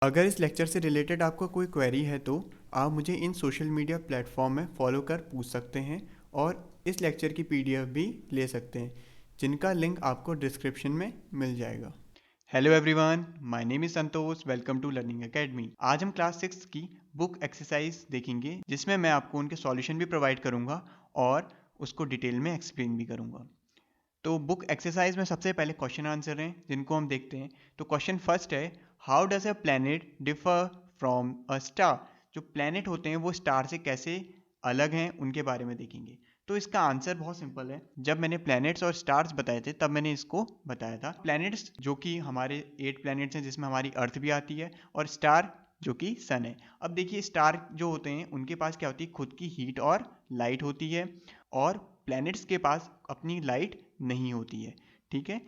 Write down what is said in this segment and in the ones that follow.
अगर इस लेक्चर से रिलेटेड आपका कोई क्वेरी है तो आप मुझे इन सोशल मीडिया प्लेटफॉर्म में फॉलो कर पूछ सकते हैं और इस लेक्चर की पीडीएफ भी ले सकते हैं, जिनका लिंक आपको डिस्क्रिप्शन में मिल जाएगा। Hello everyone, my name is Santosh. Welcome to learning academy. आज हम क्लास 6 की बुक एक्सरसाइज देखेंगे, जिसमें मैं आपको उनके सॉल्यूशन भी प्रोवाइड करूंगा और उसको डिटेल में एक्सप्लेन भी करूंगा। तो बुक एक्सरसाइज में सबसे पहले क्वेश्चन आंसर हैं, जिनको हम देखते हैं। तो क्वेश्चन फर्स्ट है, how does a planet differ from a star. जो प्लैनेट होते हैं वो स्टार से कैसे अलग हैं, उनके बारे में देखेंगे। तो इसका आंसर बहुत सिंपल है। जब मैंने प्लैनेट्स और स्टार्स बताए थे तब मैंने इसको बताया था। प्लैनेट्स जो कि हमारे 8 प्लैनेट्स हैं, जिसमें हमारी अर्थ भी आती है, और स्टार जो कि सन है। अब देखिए, स्टार जो होते हैं उनके पास क्या होती है, खुद की हीट और लाइट होती है, और प्लैनेट्स के पास अपनी लाइट नहीं होती है। ठीक है।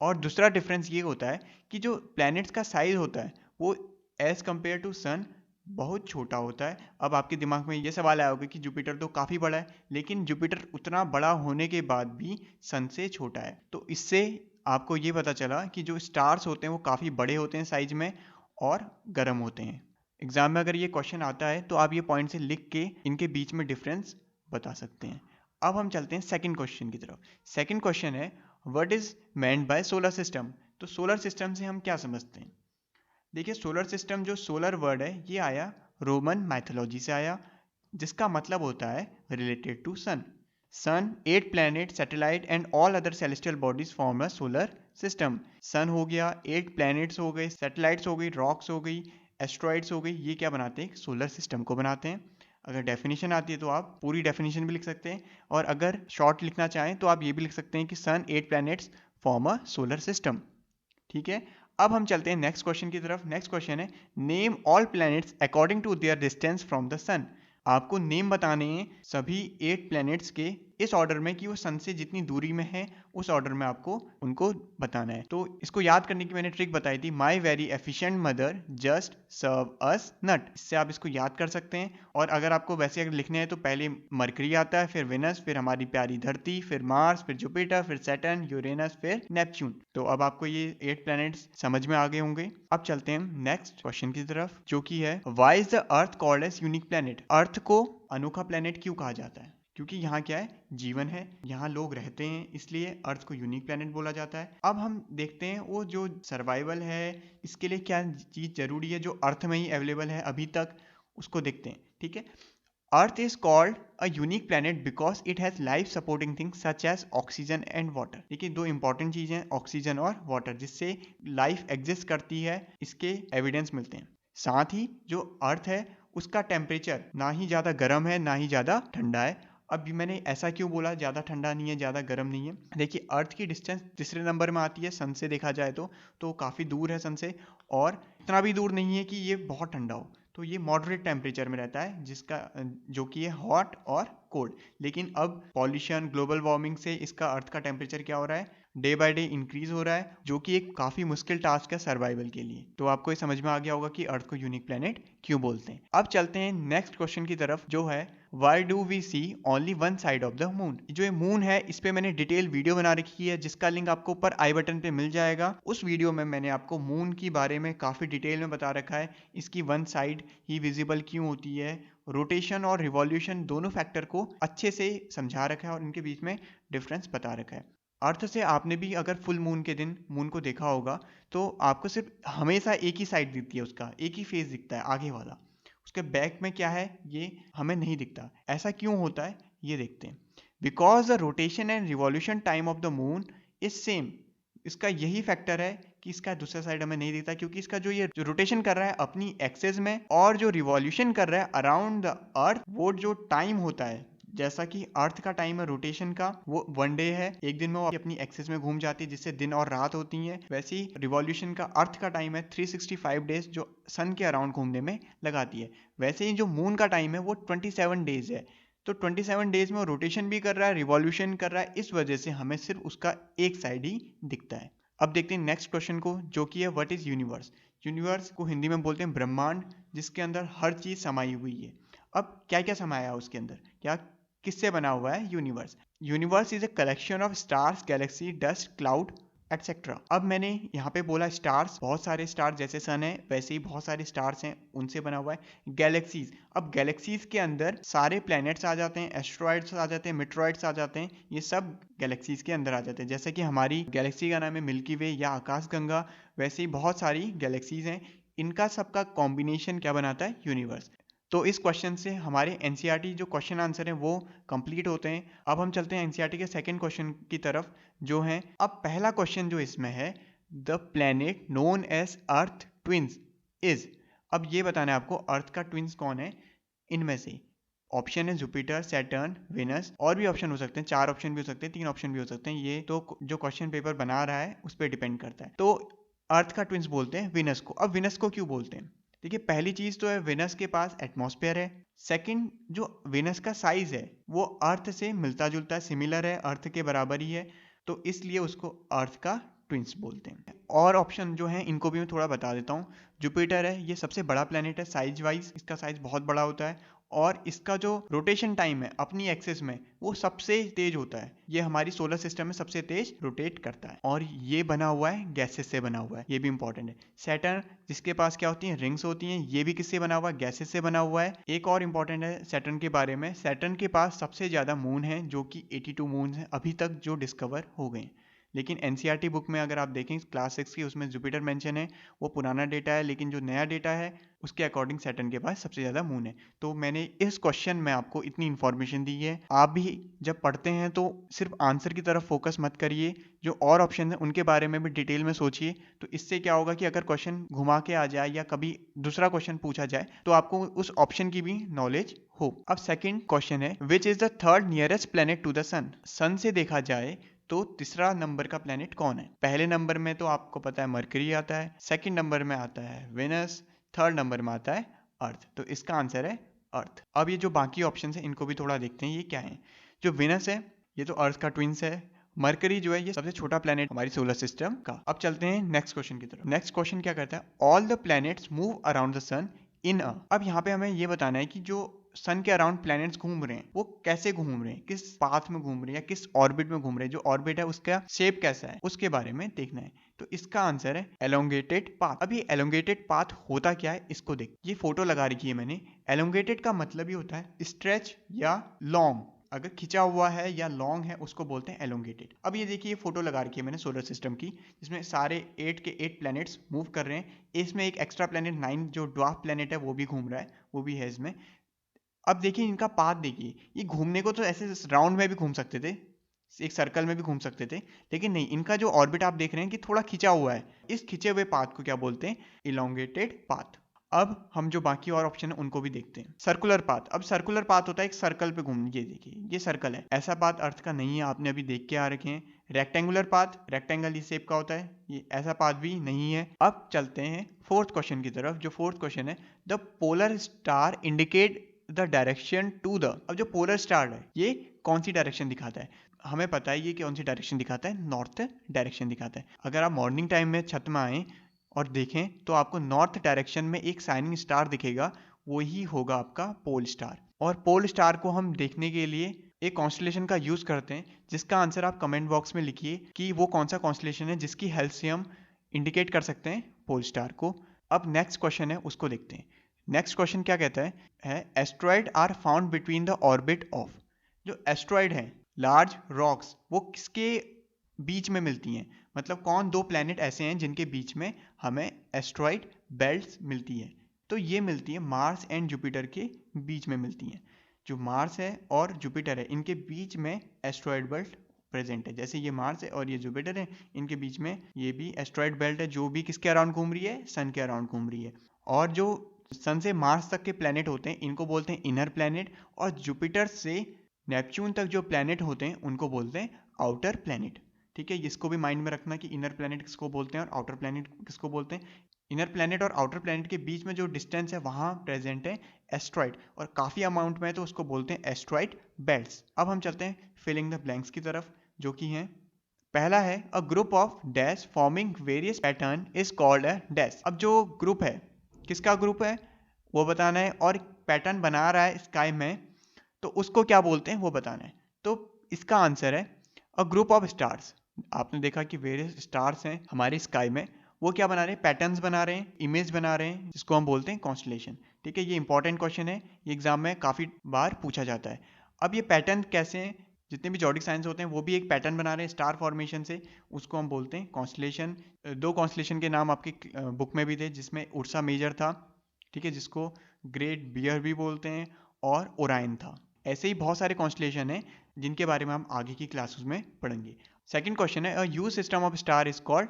और दूसरा डिफरेंस ये होता है कि जो प्लैनेट्स का साइज होता है वो एज कंपेयर टू सन बहुत छोटा होता है। अब आपके दिमाग में ये सवाल आया होगा कि जुपिटर तो काफ़ी बड़ा है, लेकिन जुपिटर उतना बड़ा होने के बाद भी सन से छोटा है। तो इससे आपको ये पता चला कि जो स्टार्स होते हैं वो काफ़ी बड़े होते हैं साइज में और गर्म होते हैं। एग्जाम में अगर ये क्वेश्चन आता है तो आप ये पॉइंट से लिख के इनके बीच में डिफरेंस बता सकते हैं। अब हम चलते हैं सेकंड क्वेश्चन की तरफ। सेकंड क्वेश्चन है, what is meant by solar system. तो सोलर सिस्टम से हम क्या समझते हैं। देखिए, सोलर सिस्टम जो सोलर वर्ड है ये आया रोमन माइथोलॉजी से आया, जिसका मतलब होता है related to sun. Sun, 8 planet, satellite and all other celestial bodies form a solar system. Sun हो गया, 8 प्लैनेट्स हो गए, सैटेलाइट्स हो गई, रॉक्स हो गई, एस्ट्रॉइड्स हो गई, ये क्या बनाते हैं, सोलर सिस्टम को बनाते हैं। अगर डेफिनेशन आती है तो आप पूरी डेफिनेशन भी लिख सकते हैं, और अगर शॉर्ट लिखना चाहें तो आप ये भी लिख सकते हैं कि सन, 8 planets form a solar system. ठीक है। अब हम चलते हैं नेक्स्ट क्वेश्चन की तरफ। नेक्स्ट क्वेश्चन है, name all planets according to their distance from the sun. आपको नेम बताने हैं सभी 8 प्लैनेट्स के, इस ऑर्डर में कि वो सन से जितनी दूरी में है, उस ऑर्डर में आपको उनको बताना है। तो इसको याद करने की मैंने ट्रिक बताई थी, my very efficient mother just serve us nut. इससे आप इसको याद कर सकते हैं। और अगर आपको वैसे अगर लिखने हैं तो पहले मरकरी आता है, फिर वेनस, फिर हमारी प्यारी धरती, फिर मार्स, फिर जुपिटर, फिर सैटर्न, यूरेनस, फिर नेपच्यून। तो अब आपको ये 8 प्लैनेट्स समझ में आ गए होंगे। अब चलते हैं नेक्स्ट क्वेश्चन की तरफ, जो कि है, why is the earth called as unique planet. Earth को अनोखा प्लैनेट क्यों कहा जाता है। क्योंकि यहाँ क्या है, जीवन है, यहाँ लोग रहते हैं, इसलिए अर्थ को यूनिक प्लैनेट बोला जाता है। अब हम देखते हैं वो जो सर्वाइवल है, इसके लिए क्या चीज़ जरूरी है जो अर्थ में ही अवेलेबल है अभी तक, उसको देखते हैं। ठीक है। Earth is called a unique planet because it has life supporting things such as oxygen and water. देखिए, दो इंपॉर्टेंट चीजें हैं, ऑक्सीजन और वाटर, जिससे लाइफ एग्जिस्ट करती है, इसके एविडेंस मिलते हैं। साथ ही जो अर्थ है उसका टेम्परेचर ना ही ज़्यादा गर्म है ना ही ज़्यादा ठंडा है। अब मैंने ऐसा क्यों बोला ज़्यादा ठंडा नहीं है ज़्यादा गर्म नहीं है। देखिए, अर्थ की डिस्टेंस तीसरे नंबर में आती है सन से देखा जाए तो काफ़ी दूर है सन से, और इतना भी दूर नहीं है कि ये बहुत ठंडा हो। तो ये मॉडरेट टेम्परेचर में रहता है, जिसका जो कि है हॉट और कोल्ड। लेकिन अब पॉल्यूशन, ग्लोबल वार्मिंग से इसका अर्थ का टेम्परेचर क्या हो रहा है, डे बाय डे इंक्रीज हो रहा है, जो कि एक काफी मुश्किल टास्क है सर्वाइवल के लिए। तो आपको ये समझ में आ गया होगा कि अर्थ को यूनिक प्लैनेट क्यों बोलते हैं। अब चलते हैं नेक्स्ट क्वेश्चन की तरफ, जो है, why do we see only one side of the moon. जो ये मून है, इस पे मैंने डिटेल वीडियो बना रखी है, जिसका लिंक आपको ऊपर आई बटन पे मिल जाएगा। उस वीडियो में मैंने आपको मून की बारे में काफी डिटेल में बता रखा है, इसकी वन साइड ही विजिबल क्यों होती है, रोटेशन और रिवॉल्यूशन दोनों फैक्टर को अच्छे से समझा रखा है, और इनके बीच में डिफरेंस बता रखा है। अर्थ से आपने भी अगर फुल मून के दिन मून को देखा होगा तो आपको सिर्फ हमेशा एक ही साइड दिखती है, उसका एक ही फेस दिखता है, आगे वाला। उसके बैक में क्या है ये हमें नहीं दिखता। ऐसा क्यों होता है ये देखते हैं। Because the rotation and revolution time of the moon is same. इसका यही फैक्टर है कि इसका दूसरा साइड हमें नहीं दिखता, क्योंकि इसका जो ये रोटेशन कर रहा है अपनी एक्सेस में, और जो रिवॉल्यूशन कर रहा है अराउंड द अर्थ, वो जो टाइम होता है, जैसा कि अर्थ का टाइम है रोटेशन का वो 1 डे है, एक दिन में वो अपनी एक्सिस में घूम जाती है, जिससे दिन और रात होती हैं। वैसे ही रिवॉल्यूशन का अर्थ का टाइम है 365 डेज, जो सन के अराउंड घूमने में लगाती है। वैसे ही जो मून का टाइम है वो 27 डेज है। तो 27 डेज में वो रोटेशन भी कर रहा है, रिवॉल्यूशन कर रहा है, इस वजह से हमें सिर्फ उसका एक साइड ही दिखता है। अब देखते हैं नेक्स्ट क्वेश्चन को, जो कि है, व्हाट इज यूनिवर्स। यूनिवर्स को हिंदी में बोलते हैं ब्रह्मांड, जिसके अंदर हर चीज समाई हुई है। अब क्या क्या समाया है उसके अंदर, क्या किससे बना हुआ है universe. Universe is a collection of stars, Galaxy, dust, cloud, etcetera. अब मैंने यहाँ पे बोला स्टार्स, बहुत सारे स्टार जैसे सन है वैसे ही बहुत सारे स्टार्स हैं, उनसे बना हुआ है। गैलेक्सीज, अब गैलेक्सीज के अंदर सारे प्लैनेट्स आ जाते हैं, एस्ट्रॉइड्स आ जाते हैं, मेट्रॉइड्स आ जाते हैं, ये सब गैलेक्सीज के अंदर आ जाते हैं। जैसे कि हमारी गैलेक्सी का नाम है मिल्की वे या आकाशगंगा, वैसे ही बहुत सारी गैलेक्सीज हैं, इनका सबका कॉम्बिनेशन क्या बनाता है, यूनिवर्स। तो इस क्वेश्चन से हमारे एनसीईआरटी जो क्वेश्चन आंसर हैं वो कंप्लीट होते हैं। अब हम चलते हैं एनसीईआरटी के सेकंड क्वेश्चन की तरफ जो है, अब पहला क्वेश्चन जो इसमें है, the planet known as Earth twins is. अब ये बताना है आपको अर्थ का ट्विंस कौन है इनमें से। ऑप्शन है जुपिटर, सैटर्न, वेनस, और भी ऑप्शन हो सकते हैं, 4 ऑप्शन भी हो सकते हैं, 3 ऑप्शन भी हो सकते हैं, ये तो जो क्वेश्चन पेपर बना रहा है उस पर डिपेंड करता है। तो अर्थ का ट्विंस बोलते हैं विनस को। अब विनस को क्यों बोलते हैं, देखिए पहली चीज तो है विनस के पास एटमॉस्फेयर है। सेकंड, जो विनस का साइज है वो अर्थ से मिलता जुलता है, सिमिलर है, अर्थ के बराबर ही है, तो इसलिए उसको अर्थ का ट्विंस बोलते हैं। और ऑप्शन जो है इनको भी मैं थोड़ा बता देता हूँ। जुपिटर है, ये सबसे बड़ा प्लेनेट है साइज वाइज, इसका साइज बहुत बड़ा होता है, और इसका जो रोटेशन टाइम है अपनी एक्सिस में वो सबसे तेज होता है, ये हमारी सोलर सिस्टम में सबसे तेज रोटेट करता है, और ये बना हुआ है गैसेस से बना हुआ है, ये भी इंपॉर्टेंट है। सैटर्न, जिसके पास क्या होती हैं, रिंग्स होती हैं, ये भी किससे बना हुआ है, गैसेस से बना हुआ है। एक और इंपॉर्टेंट है सैटर्न के बारे में, सैटर्न के पास सबसे ज्यादा मून है जो कि 82 मून है अभी तक जो डिस्कवर हो गए। लेकिन एनसीईआरटी बुक में अगर आप देखें क्लास 6 की, उसमें जुपिटर मेंशन है, वो पुराना डेटा है, लेकिन जो नया डेटा है उसके अकॉर्डिंग सैटर्न के पास सबसे ज़्यादा मून है। तो मैंने इस क्वेश्चन में आपको इतनी इन्फॉर्मेशन दी है। आप भी जब पढ़ते हैं तो सिर्फ आंसर की तरफ फोकस मत करिए, जो और ऑप्शन है उनके बारे में भी डिटेल में सोचिए। तो इससे क्या होगा कि अगर क्वेश्चन घुमा के आ जाए या कभी दूसरा क्वेश्चन पूछा जाए तो आपको उस ऑप्शन की भी नॉलेज हो। अब सेकंड क्वेश्चन है, which is the third nearest planet to the sun. Sun से देखा जाए तो तीसरा नंबर का प्लेनेट कौन है। पहले नंबर में तो आपको पता है मरकरी आता है, सेकंड नंबर में आता है वेनस, थर्ड नंबर में आता है अर्थ, तो इसका आंसर है अर्थ। अब ये जो बाकी ऑप्शन है इनको भी थोड़ा देखते हैं, ये क्या है। जो वेनस है ये तो अर्थ का ट्विंस है, मरकरी जो है ये सबसे छोटा प्लेनेट हमारी सोलर सिस्टम का। अब चलते हैं नेक्स्ट क्वेश्चन की तरफ। नेक्स्ट क्वेश्चन क्या कहता है, all the planets move around the sun in a. अब यहाँ पे हमें ये बताना है कि जो सन के अराउंड प्लैनेट्स घूम रहे हैं वो कैसे घूम रहे हैं, किस पाथ में घूम रहे हैं या किस ऑर्बिट में घूम रहे हैं, जो ऑर्बिट है उसका शेप कैसा है उसके बारे में देखना है। तो इसका आंसर है एलोंगेटेड पाथ। अब ये एलोंगेटेड पाथ होता क्या है इसको देख, ये फोटो लगा रखी है मैंने। एलोंगेटेड का मतलब ही होता है स्ट्रेच या लॉन्ग, अगर खिंचा हुआ है या लॉन्ग है उसको बोलते हैं एलोंगेटेड। अब ये देखिए फोटो लगा रखी है मैंने सोलर सिस्टम की, जिसमें सारे 8 के 8 प्लैनेट्स मूव कर रहे हैं। इसमें एक एक्स्ट्रा प्लैनेट 9 जो ड्वार्फ प्लैनेट है वो भी घूम रहा है, वो भी है इसमें। अब देखिए इनका पाथ देखिए, ये घूमने को तो ऐसे राउंड में भी घूम सकते थे, एक सर्कल में भी घूम सकते थे, लेकिन नहीं, इनका जो ऑर्बिट आप देख रहे हैं कि थोड़ा खिंचा हुआ है, इस खिंचे हुए पाथ को क्या बोलते हैं, इलोंगेटेड पाथ। अब हम जो बाकी और ऑप्शन है उनको भी देखते हैं। सर्कुलर पाथ, अब सर्कुलर पाथ होता है एक सर्कल पे घूमने, ये देखिए ये सर्कल है, ऐसा पाथ अर्थ का नहीं है, आपने अभी देख के आ रखे हैं। रेक्टेंगुलर पाथ, रेक्टेंगल इस शेप का होता है, ये ऐसा पाथ भी नहीं है। अब चलते हैं फोर्थ क्वेश्चन की तरफ। जो फोर्थ क्वेश्चन है, the polar star indicate the direction to the. अब जो पोलर स्टार है ये कौन सी डायरेक्शन दिखाता है, हमें पता है ये कौन सी डायरेक्शन दिखाता है, नॉर्थ डायरेक्शन दिखाता है। अगर आप मॉर्निंग टाइम में छत में आए और देखें तो आपको नॉर्थ डायरेक्शन में एक शाइनिंग स्टार दिखेगा, वही होगा आपका पोल स्टार। और पोल स्टार को हम देखने के लिए एक कॉन्स्टलेशन का यूज करते हैं, जिसका आंसर आप कमेंट बॉक्स में लिखिए कि वो कौन सा कॉन्स्टलेशन है जिसकी हेल्प से हम इंडिकेट कर सकते हैं पोल स्टार को। अब नेक्स्ट क्वेश्चन है उसको देखते हैं। नेक्स्ट क्वेश्चन क्या कहता है, asteroid are found between the orbit of. जो एस्ट्रॉइड है, लार्ज रॉक्स, वो किसके बीच में मिलती हैं, मतलब कौन दो प्लैनेट ऐसे हैं जिनके बीच में हमें एस्ट्रॉइड बेल्ट्स मिलती है। तो ये मिलती है मार्स एंड जुपिटर के बीच में मिलती हैं। जो मार्स है और जुपिटर है इनके बीच में एस्ट्रॉइड बेल्ट प्रेजेंट है। जैसे ये मार्स है और ये जुपिटर है, इनके बीच में ये भी एस्ट्रॉइड बेल्ट है जो भी किसके अराउंड घूम रही है, सन के अराउंड घूम रही है। और जो सन से मार्स तक के प्लैनेट होते हैं इनको बोलते हैं इनर प्लैनेट, और जुपिटर से नेपच्यून तक जो प्लैनेट होते हैं उनको बोलते हैं आउटर प्लैनेट। ठीक है, इसको भी माइंड में रखना कि इनर प्लैनेट किसको बोलते हैं और आउटर प्लैनेट किसको बोलते हैं। इनर प्लैनेट और आउटर प्लैनेट के बीच में जो डिस्टेंस है वहां प्रेजेंट है एस्ट्रॉइड, और काफी अमाउंट में है तो उसको बोलते हैं एस्ट्रॉइड बेल्ट्स। अब हम चलते हैं फिलिंग द ब्लैंक्स की तरफ, जो कि हैं, पहला है a group of dash forming various pattern is called a dash. अब जो ग्रुप है, किसका ग्रुप है वो बताना है, और पैटर्न बना रहा है स्काई में तो उसको क्या बोलते हैं वो बताना है। तो इसका आंसर है अ ग्रुप ऑफ स्टार्स, आपने देखा कि वेरियस स्टार्स हैं हमारे स्काई में, वो क्या बना रहे हैं, पैटर्न्स बना रहे हैं, इमेज बना रहे हैं, जिसको हम बोलते हैं कॉन्स्टलेशन। ठीक है, ये इंपॉर्टेंट क्वेश्चन है, ये एग्जाम में काफ़ी बार पूछा जाता है। अब ये पैटर्न कैसे हैं, जितने भी जॉडिक साइंस होते हैं वो भी एक पैटर्न बना रहे हैं स्टार फॉर्मेशन से, उसको हम बोलते हैं कॉन्स्टलेशन। दो कॉन्स्टलेशन के नाम आपकी बुक में भी थे, जिसमें उर्सा मेजर था, ठीक है, जिसको ग्रेट बियर भी बोलते हैं, और ओरायन था। ऐसे ही बहुत सारे कॉन्स्टलेशन हैं जिनके बारे में हम आगे की क्लासेस में पढ़ेंगे। सेकंड क्वेश्चन है, huge system of star is called.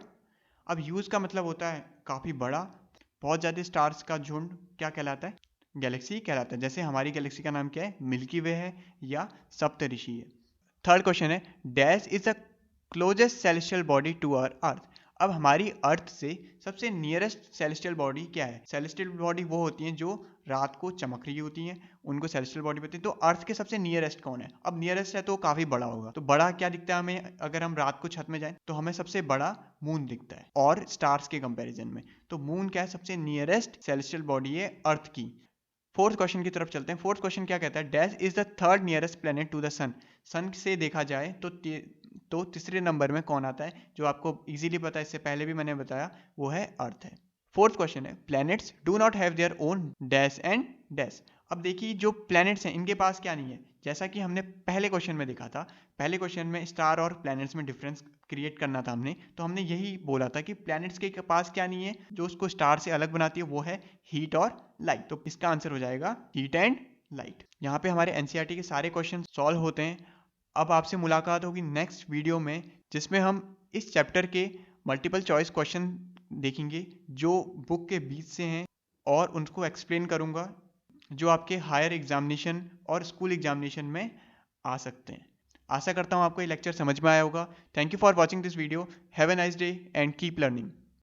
अब ह्यूज का मतलब होता है काफ़ी बड़ा, बहुत ज़्यादा स्टार्स का झुंड क्या कहलाता है, गैलेक्सी कहलाता है। जैसे हमारी गैलेक्सी का नाम क्या है, मिल्की वे है या सप्तऋषि है। थर्ड क्वेश्चन है, dash is the closest celestial body to our Earth. अब हमारी अर्थ से सबसे नियरेस्ट सेलेस्टियल बॉडी क्या है। सेलेस्टियल बॉडी वो होती हैं जो रात को चमक रही होती हैं, उनको सेलेस्टियल बॉडी बोलते हैं। तो अर्थ के सबसे नियरेस्ट कौन है। अब नियरेस्ट है तो काफ़ी बड़ा होगा, तो बड़ा क्या दिखता है हमें, अगर हम रात को छत में जाएं तो हमें सबसे बड़ा मून दिखता है, और स्टार्स के कंपेरिजन में। तो मून क्या है, सबसे नियरेस्ट सेलेस्टियल बॉडी है अर्थ की। फोर्थ क्वेश्चन की तरफ चलते हैं। फोर्थ क्वेश्चन क्या कहता है, dash is the third nearest planet to the sun. Sun से देखा जाए तो तीसरे नंबर में कौन आता है, जो आपको इजीली पता है, इससे पहले भी मैंने बताया, वो है अर्थ है। फोर्थ क्वेश्चन है, planets do not have their own dash and dash. अब देखिए जो प्लैनेट्स हैं इनके पास क्या नहीं है, जैसा कि हमने पहले क्वेश्चन में देखा था। पहले क्वेश्चन में स्टार और प्लैनेट्स में डिफरेंस क्रिएट करना था हमने, तो हमने यही बोला था कि प्लैनेट्स के पास क्या नहीं है, जो उसको स्टार से अलग बनाती है वो है हीट और लाइट। तो इसका आंसर हो जाएगा हीट एंड लाइट। यहाँ पे हमारे एनसीईआरटी के सारे क्वेश्चन सॉल्व होते हैं। अब आपसे मुलाकात होगी नेक्स्ट वीडियो में, जिसमें हम इस चैप्टर के मल्टीपल चॉइस क्वेश्चन देखेंगे जो बुक के बीच से हैं, और उनको एक्सप्लेन करूँगा, जो आपके हायर एग्जामिनेशन और स्कूल एग्जामिनेशन में आ सकते हैं। आशा करता हूँ आपको ये लेक्चर समझ में आया होगा। Thank you for watching this video. Have a nice day and keep learning.